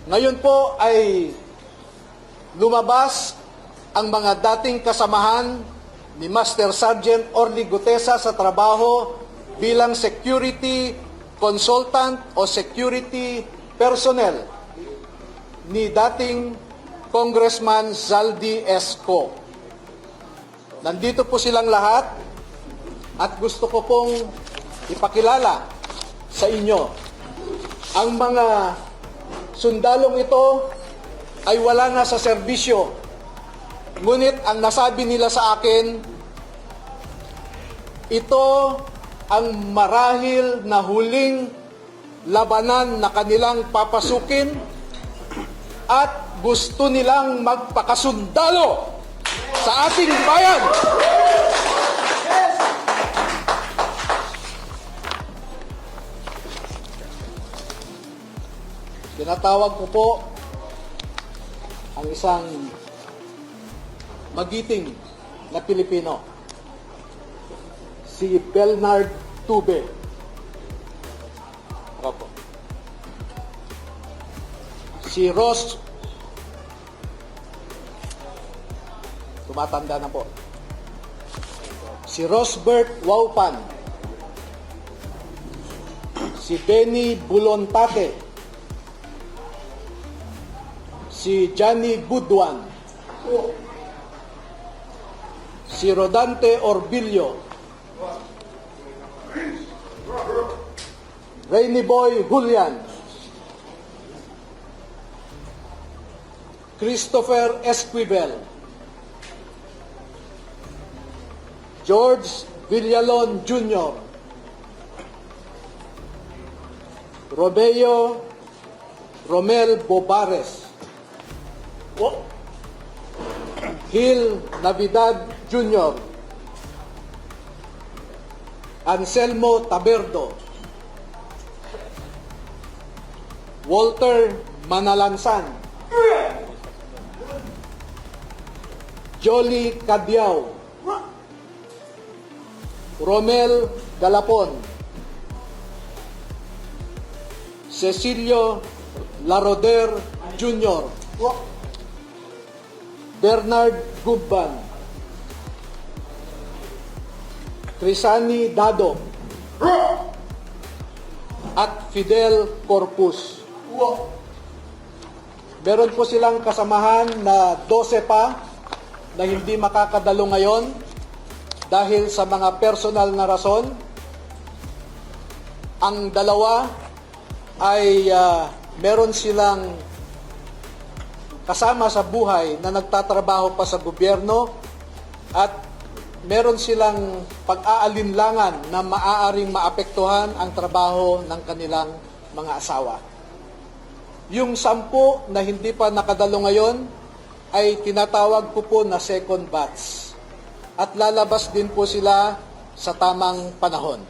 Ngayon po ay lumabas ang mga dating kasamahan ni Master Sergeant Orly Gutesa sa trabaho bilang security consultant o security personnel ni dating Congressman Zaldi Esco. Nandito po silang lahat at gusto ko pong ipakilala sa inyo ang mga sundalong ito ay wala na sa serbisyo. Ngunit ang nasabi nila sa akin, ito ang marahil na huling labanan na kanilang papasukin at gusto nilang magpakasundalo sa ating bayan. Tinatawag ko po ang isang magiting na Pilipino, si Bernard Tube. Opo. Si Ross, tumatanda na po. Si Rosbert Waupan. Si Benny Bulontate. Si Johnny Budwan, si Rodante Orbillo, Rainy Boy Julian, Christopher Esquivel, George Villalon Jr., Robeo Romel Bobares, Gil Navidad Jr., Anselmo Taberdo, Walter Manalansan, Jolly Cadiao, Romel Galapon, Cecilio Laroder Jr., Bernard Gubban, Crisani Dado, at Fidel Corpus. Meron po silang kasamahan na 12 pa na hindi makakadalo ngayon dahil sa mga personal na rason. Ang dalawa ay meron silang kasama sa buhay na nagtatrabaho pa sa gobyerno at meron silang pag-aalinlangan na maaaring maapektuhan ang trabaho ng kanilang mga asawa. Yung 10 na hindi pa nakadalo ngayon ay tinatawag ko po na second batch at lalabas din po sila sa tamang panahon.